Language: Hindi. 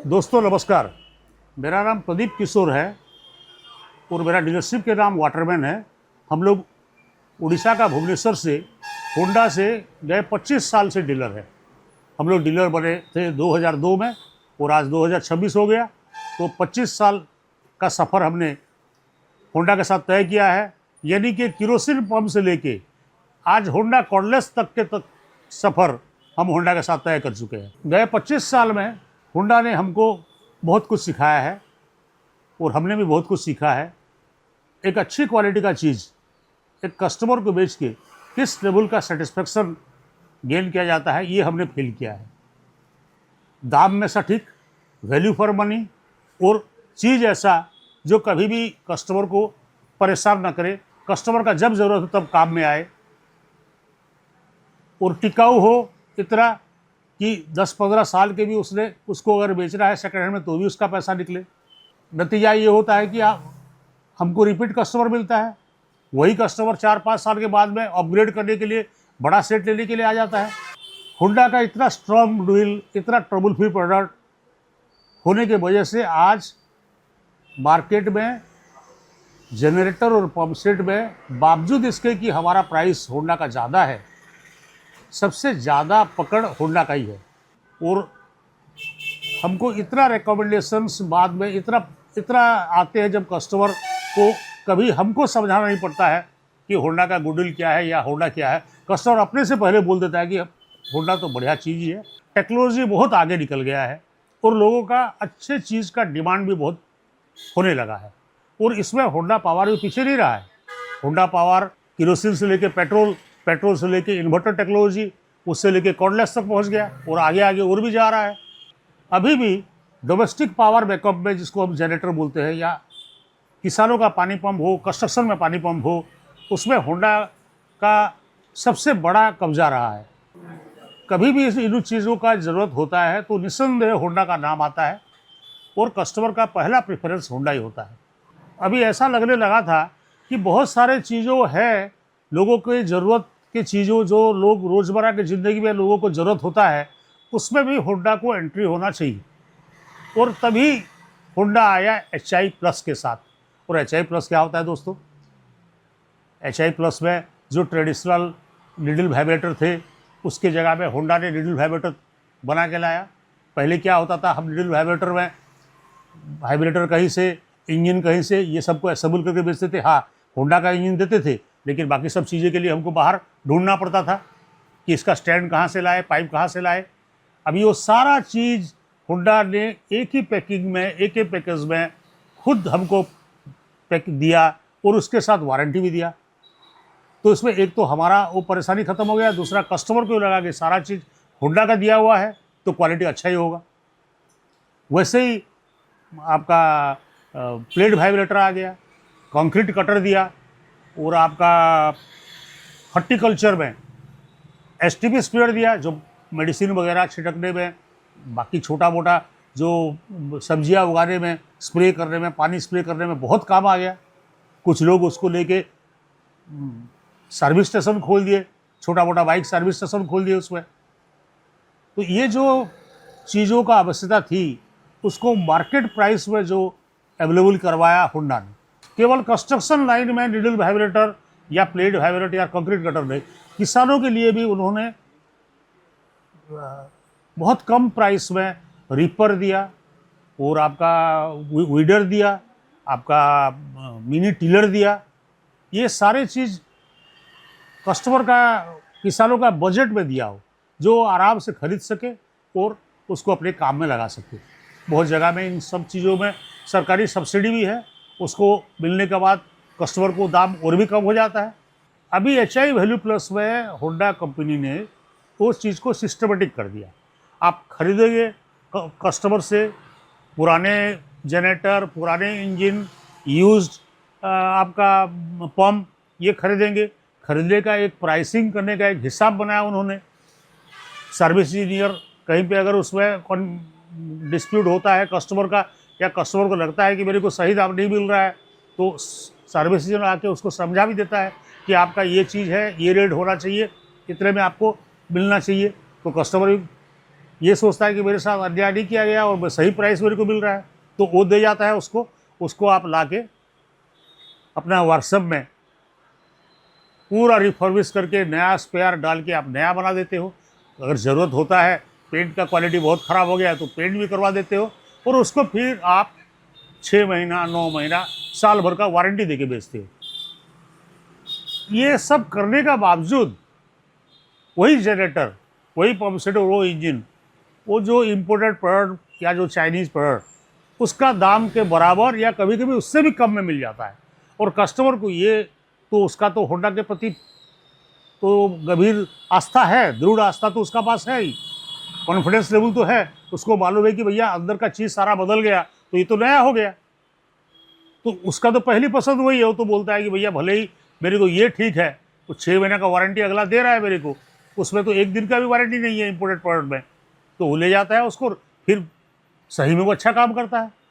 दोस्तों नमस्कार। मेरा नाम प्रदीप किशोर है और मेरा डीलरशिप के नाम वाटरमैन है। हम लोग उड़ीसा का भुवनेश्वर से होंडा से गए 25 साल से डीलर है। हम लोग डीलर बने थे 2002 में और आज 2026 हो गया, तो 25 साल का सफ़र हमने होंडा के साथ तय किया है। यानी कि केरोसिन पंप से लेके आज होंडा कॉर्डलेस तक सफ़र हम होंडा के साथ तय कर चुके हैं। गए 25 साल में होंडा ने हमको बहुत कुछ सिखाया है और हमने भी बहुत कुछ सीखा है। एक अच्छी क्वालिटी का चीज़ एक कस्टमर को बेच के किस लेवल का सेटिस्फेक्शन गेन किया जाता है, ये हमने फील किया है। दाम में सटीक, वैल्यू फॉर मनी और चीज़ ऐसा जो कभी भी कस्टमर को परेशान ना करे, कस्टमर का जब ज़रूरत हो तब काम में आए और टिकाऊ हो इतना कि 10-15 साल के भी उसको अगर बेचना है सेकंड हैंड में तो भी उसका पैसा निकले। नतीजा ये होता है कि हमको रिपीट कस्टमर मिलता है। वही कस्टमर 4-5 साल के बाद में अपग्रेड करने के लिए, बड़ा सेट लेने के लिए आ जाता है। होंडा का इतना स्ट्रॉन्ग डील, इतना ट्रबल फ्री प्रोडक्ट होने की वजह से आज मार्केट में जनरेटर और पंप सेट में, बावजूद इसके कि हमारा प्राइस होंडा का ज़्यादा है, सबसे ज़्यादा पकड़ होंडा का ही है। और हमको इतना रिकमेंडेशंस बाद में इतना आते हैं जब कस्टमर को कभी हमको समझाना नहीं पड़ता है कि होंडा का गुडविल क्या है या होंडा क्या है। कस्टमर अपने से पहले बोल देता है कि होंडा तो बढ़िया चीज़ ही है। टेक्नोलॉजी बहुत आगे निकल गया है और लोगों का अच्छे चीज़ का डिमांड भी बहुत होने लगा है और इसमें होंडा पावर भी पीछे नहीं रहा है। होंडा पावर केरोसिन से लेके पेट्रोल से लेके इन्वर्टर टेक्नोलॉजी, उससे लेके कॉर्डलेस तक पहुंच गया और आगे आगे और भी जा रहा है। अभी भी डोमेस्टिक पावर बैकअप में, जिसको हम जनरेटर बोलते हैं, या किसानों का पानी पंप हो, कंस्ट्रक्शन में पानी पंप हो, उसमें होंडा का सबसे बड़ा कब्जा रहा है। कभी भी इन चीज़ों का ज़रूरत होता है तो निस्संदेह होंडा का नाम आता है और कस्टमर का पहला प्रेफरेंस होंडा ही होता है। अभी ऐसा लगने लगा था कि बहुत सारे चीज़ों है, लोगों की ज़रूरत की चीज़ों जो लोग रोज़मर्रा की ज़िंदगी में लोगों को ज़रूरत होता है, उसमें भी होंडा को एंट्री होना चाहिए। और तभी होंडा आया HI प्लस के साथ। और HI प्लस क्या होता है दोस्तों? HI प्लस में जो ट्रेडिशनल नीडल वाइब्रेटर थे, उसके जगह में होंडा ने नीडल वाइब्रेटर बना के लाया। पहले क्या होता था, हम नीडल वाइब्रेटर में वाइब्रेटर कहीं से, इंजन कहीं से, ये सबको असेंबल करके बेचते थे। हाँ, होंडा का इंजन देते थे, लेकिन बाकी सब चीज़ें के लिए हमको बाहर ढूंढना पड़ता था कि इसका स्टैंड कहाँ से लाए, पाइप कहाँ से लाए। अभी वो सारा चीज़ होंडा ने एक ही पैकिंग में, एक ही पैकेज में खुद हमको पैक दिया और उसके साथ वारंटी भी दिया। तो इसमें एक तो हमारा वो परेशानी ख़त्म हो गया, दूसरा कस्टमर को लगा कि सारा चीज़ होंडा का दिया हुआ है तो क्वालिटी अच्छा ही होगा। वैसे ही आपका प्लेट वाइब्रेटर आ गया, कंक्रीट कटर दिया और आपका हॉर्टिकल्चर में STP स्प्रेयर दिया, जो मेडिसिन वगैरह छिड़कने में, बाकी छोटा मोटा जो सब्जियां उगाने में, स्प्रे करने में, पानी स्प्रे करने में बहुत काम आ गया। कुछ लोग उसको लेके सर्विस स्टेशन खोल दिए, छोटा मोटा बाइक सर्विस स्टेशन खोल दिए उसमें। तो ये जो चीज़ों का आवश्यकता थी, उसको मार्केट प्राइस में जो अवेलेबल करवाया होंडा ने। केवल कंस्ट्रक्शन लाइन में नीडल वाइब्रेटर या प्लेट वाइब्रेटर या कंक्रीट कटर नहीं, किसानों के लिए भी उन्होंने बहुत कम प्राइस में रीपर दिया और आपका वीडर दिया, आपका मिनी टिलर दिया। ये सारे चीज़ कस्टमर का, किसानों का बजट में दिया हो, जो आराम से खरीद सके और उसको अपने काम में लगा सके। बहुत जगह में इन सब चीज़ों में सरकारी सब्सिडी भी है, उसको मिलने के बाद कस्टमर को दाम और भी कम हो जाता है। अभी HI वैल्यू प्लस में होंडा कंपनी ने उस चीज़ को सिस्टमेटिक कर दिया। आप खरीदेंगे कस्टमर से पुराने जनरेटर, पुराने इंजन, यूज्ड आपका पंप, ये खरीदेंगे। खरीदने का एक प्राइसिंग करने का एक हिसाब बनाया उन्होंने। सर्विस इंजीनियर कहीं पे अगर उसमें डिस्प्यूट होता है कस्टमर का, या कस्टमर को लगता है कि मेरे को सही दाम नहीं मिल रहा है, तो सर्विस इंजीनियर आके उसको समझा भी देता है कि आपका ये चीज़ है, ये रेट होना चाहिए, इतने में आपको मिलना चाहिए। तो कस्टमर भी ये सोचता है कि मेरे साथ अन्याय नहीं किया गया और सही प्राइस मेरे को मिल रहा है, तो वो दे जाता है उसको। उसको आप ला के अपना वर्कशॉप में पूरा रिफर्बिश करके नया स्पेयर डाल के आप नया बना देते हो। अगर ज़रूरत होता है, पेंट का क्वालिटी बहुत ख़राब हो गया है तो पेंट भी करवा देते हो, और उसको फिर आप 6 महीना, 9 महीना, साल भर का वारंटी देके बेचते हो। ये सब करने का बावजूद वही जनरेटर, वही पंप सेट और वो इंजन, वो जो इम्पोर्टेड प्रोडक्ट या जो चाइनीज़ प्रोडक्ट, उसका दाम के बराबर या कभी कभी उससे भी कम में मिल जाता है। और कस्टमर को ये तो उसका तो होंडा के प्रति तो गंभीर आस्था है, दृढ़ आस्था तो उसका पास है ही, कॉन्फिडेंस लेवल तो है। उसको मालूम है कि भैया अंदर का चीज़ सारा बदल गया तो ये तो नया हो गया, तो उसका तो पहली पसंद वही है। वो तो बोलता है कि भैया भले ही मेरे को ये ठीक है, तो 6 महीने का वारंटी अगला दे रहा है मेरे को, उसमें तो 1 दिन का भी वारंटी नहीं है इम्पोर्टेड प्रोडक्ट में, तो वो ले जाता है उसको, फिर सही में वो अच्छा काम करता है।